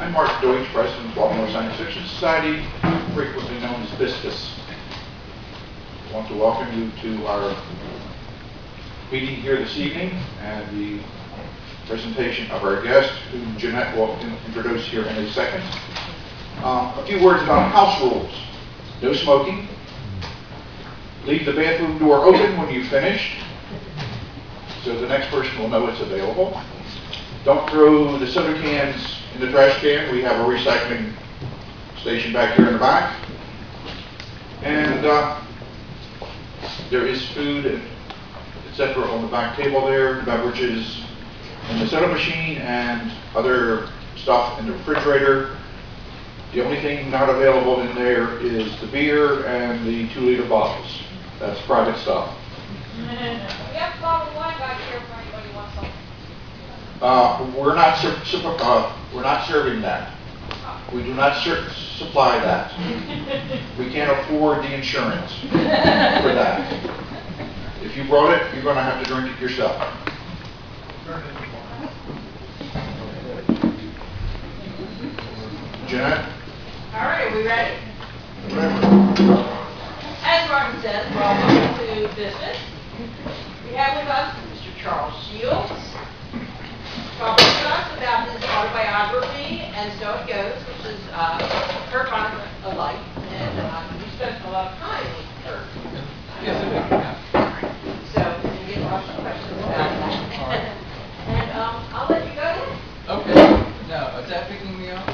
I'm Mark Deutsch, President of Baltimore Science Fiction Society, frequently known as BISFIS. I want to welcome you to our meeting here this evening and the presentation of our guest, whom Jeanette will introduce here in a second. A few words about house rules. No smoking. Leave the bathroom door open when you've finished, so the next person will know it's available. Don't throw the soda cans in the trash can. We have a recycling station back here in the back. And there is food, etc. on the back table there, beverages in the soda machine, and other stuff in the refrigerator. The only thing not available in there is the beer and the 2-liter bottles. That's private stuff. We have a bottle of wine back here for anybody who wants some. We're not serving that. We do not supply that. We can't afford the insurance for that. If you brought it, you're going to have to drink it yourself. Jeanette? All right, are we ready? Whatever. As Martin says, welcome to business. We have with us Mr. Charles Shields, talking to us about his autobiography, And So It Goes, which is Kurt Vonnegut alike. And we spent a lot of time with Kurt. Yes, I did. So we get lots of questions about that. All right. And I'll let you go ahead. Okay. Now, is that picking me up?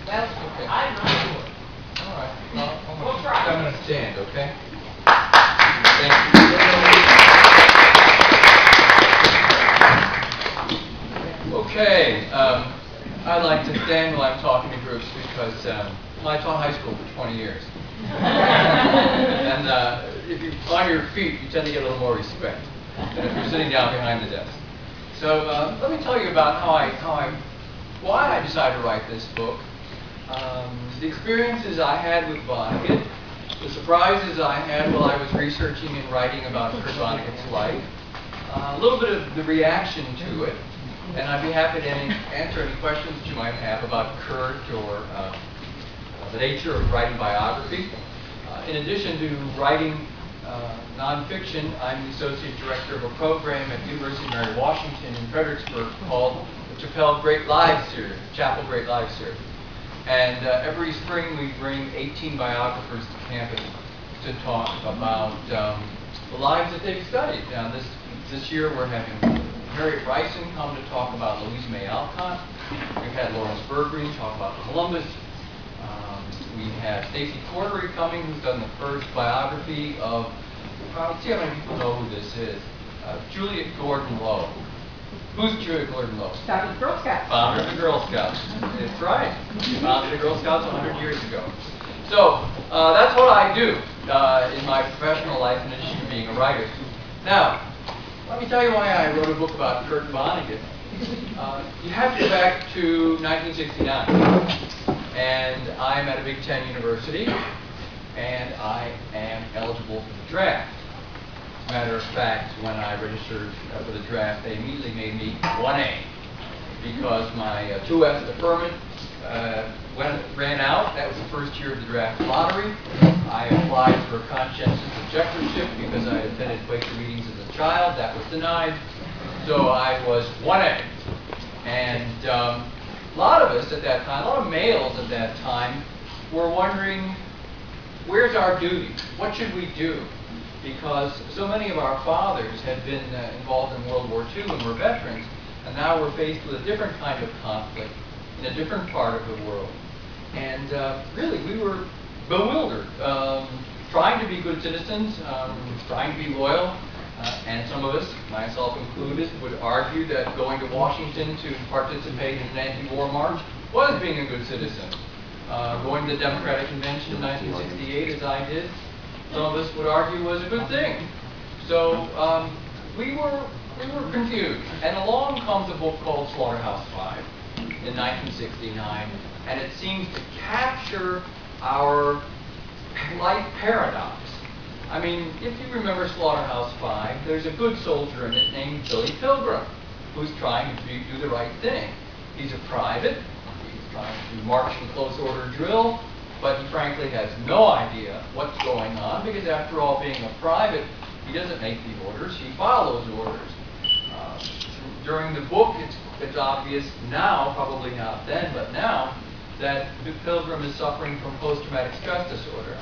Well, Okay. I'm not sure. All right. Well, We'll try. I'm going to stand, okay? Thank you. Okay. I like to stand while I'm talking to groups because I taught high school for 20 years. And if you're on your feet, you tend to get a little more respect than if you're sitting down behind the desk. So let me tell you about why I decided to write this book. The experiences I had with Vonnegut, the surprises I had while I was researching and writing about Kurt Vonnegut's life, a little bit of the reaction to it, and I'd be happy to answer any questions that you might have about Kurt or the nature of writing biography. In addition to writing nonfiction, I'm the associate director of a program at the University of Mary Washington in Fredericksburg called the Chapel Great Lives Series. And every spring we bring 18 biographers to campus to talk about the lives that they've studied. Now this year we're having Harriet Bryson come to talk about Louisa May Alcott. We've had Lawrence Bergreen talk about Columbus. We have Stacy Cordery coming, who's done the first biography of, let's see how many people know who this is, Juliet Gordon-Low. Who's Juliet Gordon-Low? Founded the Girl Scouts. Founder of the Girl Scouts. That's right. Founded the Girl Scouts 100 years ago. So that's what I do in my professional life in addition to being a writer. Now, let me tell you why I wrote a book about Kurt Vonnegut. You have to go back to 1969. And I'm at a Big Ten university, and I am eligible for the draft. Matter of fact, when I registered for the draft, they immediately made me 1A because my 2F deferment ran out. That was the first year of the draft lottery. I applied for a conscientious objectorship because I attended Quaker meetings as a child. That was denied. So I was 1A. And a lot of us at that time, a lot of males at that time, were wondering, where's our duty? What should we do? Because so many of our fathers had been involved in World War II and were veterans, and now we're faced with a different kind of conflict in a different part of the world. And really, we were bewildered, trying to be good citizens, trying to be loyal, and some of us, myself included, would argue that going to Washington to participate in an anti-war march was being a good citizen. Going to the Democratic Convention in 1968, as I did, some of us would argue was a good thing. So we were confused. And along comes a book called Slaughterhouse-five in 1969, and it seems to capture our life paradox. I mean, if you remember Slaughterhouse-five, there's a good soldier in it named Billy Pilgrim, who's trying to do the right thing. He's a private. He's trying to march in close order drill, but he frankly has no idea what's going on, because after all, being a private, he doesn't make the orders, he follows orders. During the book, it's obvious now, probably not then, but now, that Pilgrim is suffering from post-traumatic stress disorder.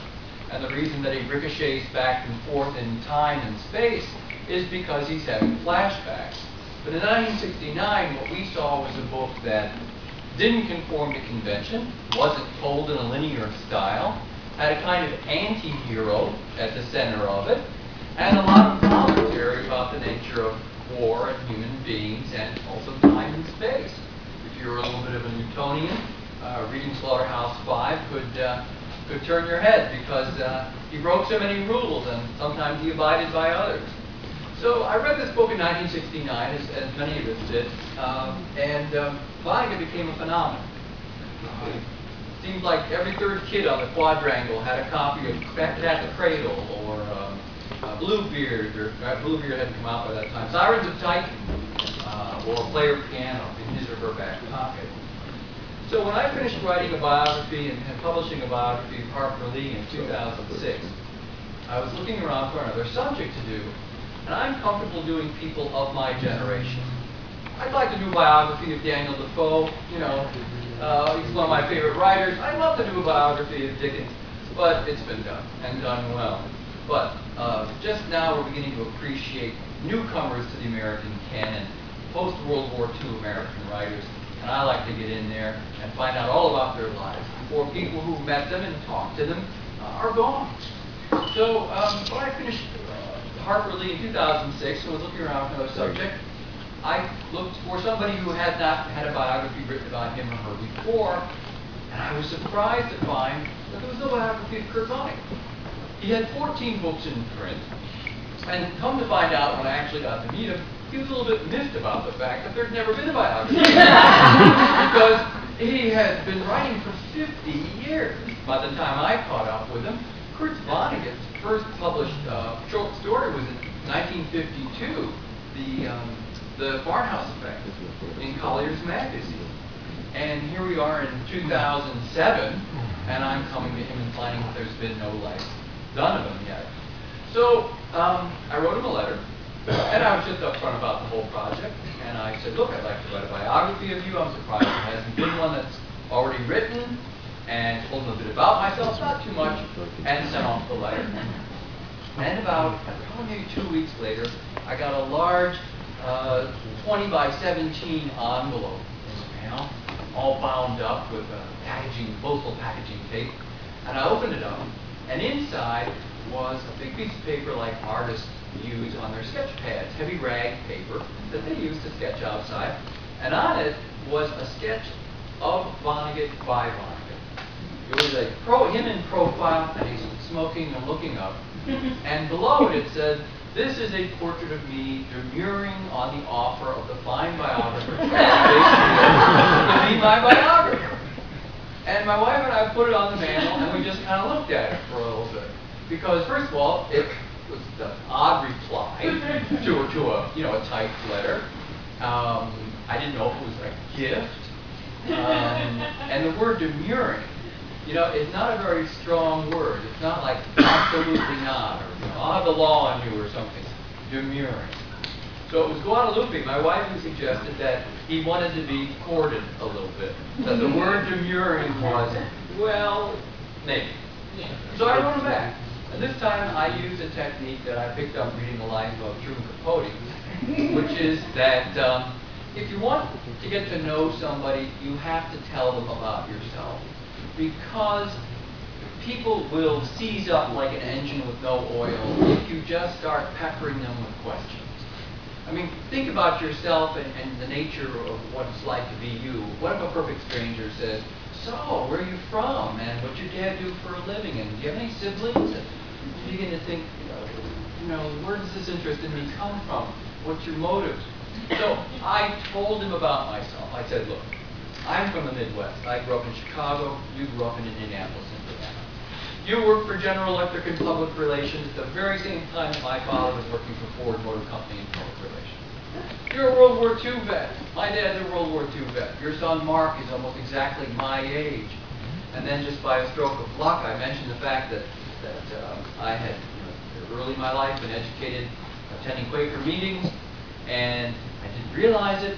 And the reason that he ricochets back and forth in time and space is because he's having flashbacks. But in 1969, what we saw was a book that didn't conform to convention, wasn't told in a linear style, had a kind of anti-hero at the center of it, and a lot of commentary about the nature of war and human beings and also time and space. If you're a little bit of a Newtonian, reading Slaughterhouse-five could turn your head, because he broke so many rules and sometimes he abided by others. So I read this book in 1969, as many of us did, and Vonnegut became a phenomenon. It seemed like every third kid on the quadrangle had a copy of Cat the Cradle, or Bluebeard, or Bluebeard hadn't come out by that time, Sirens of Titan, or Player Piano in his or her back pocket. So when I finished writing a biography and publishing a biography of Harper Lee in 2006, I was looking around for another subject to do, and I'm comfortable doing people of my generation. I'd like to do a biography of Daniel Defoe, you know, he's one of my favorite writers. I'd love to do a biography of Dickens, but it's been done, and done well. But just now we're beginning to appreciate newcomers to the American canon, post-World War II American writers, and I like to get in there and find out all about their lives before people who met them and talked to them are gone. So when I finished Harper Lee in 2006 and was looking around for another subject, I looked for somebody who had not had a biography written about him or her before, and I was surprised to find that there was no biography of Kurt Vonnegut. He had 14 books in print, and come to find out when I actually got to meet him, he was a little bit miffed about the fact that there'd never been a biography. Because he had been writing for 50 years by the time I caught up with him. Kurt Vonnegut's first published short story was in 1952, the Farnhouse Effect in Collier's Magazine. And here we are in 2007, and I'm coming to him and finding that there's been no life done of him yet. So I wrote him a letter, and I was just upfront about the whole project, and I said, look, I'd like to write a biography of you. I'm surprised there hasn't been one that's already written, and told him a bit about myself, not too much, and sent off the letter. And about probably 2 weeks later, I got a large 20 by 17 envelope in the mail, all bound up with packaging, postal packaging tape, and I opened it up, and inside was a big piece of paper like artists use on their sketch pads, heavy rag paper that they use to sketch outside, and on it was a sketch of Vonnegut by Vonnegut. It was him in profile, and he's smoking and looking up, and below it said, "This is a portrait of me demurring on the offer of the fine biographer to be my biographer." And my wife and I put it on the mantle, and we just kind of looked at it for a little bit. Because first of all, it was an odd reply to a typed letter. I didn't know if it was a gift. And the word demurring, it's not a very strong word. It's not like absolutely not, or I'll have the law on you or something. Demurring. So it was Guadalupe, my wife, who suggested that he wanted to be courted a little bit. That the word demurring was, well, maybe. So I wrote him back. And this time I used a technique that I picked up reading the life of Truman Capote, which is that if you want to get to know somebody, you have to tell them about yourself. Because people will seize up like an engine with no oil if you just start peppering them with questions. I mean, think about yourself and the nature of what it's like to be you. What if a perfect stranger says, "So, where are you from? And what's your dad do for a living? And do you have any siblings?" And you begin to think, where does this interest in me come from? What's your motives? So I told him about myself. I said, look, I'm from the Midwest. I grew up in Chicago. You grew up in Indianapolis, Indiana. You worked for General Electric in public relations at the very same time that my father was working for Ford Motor Company in public relations. you're a World War II vet. My dad's a World War II vet. Your son Mark is almost exactly my age. And then just by a stroke of luck, I mentioned the fact that I had, early in my life, been educated attending Quaker meetings, and I didn't realize it,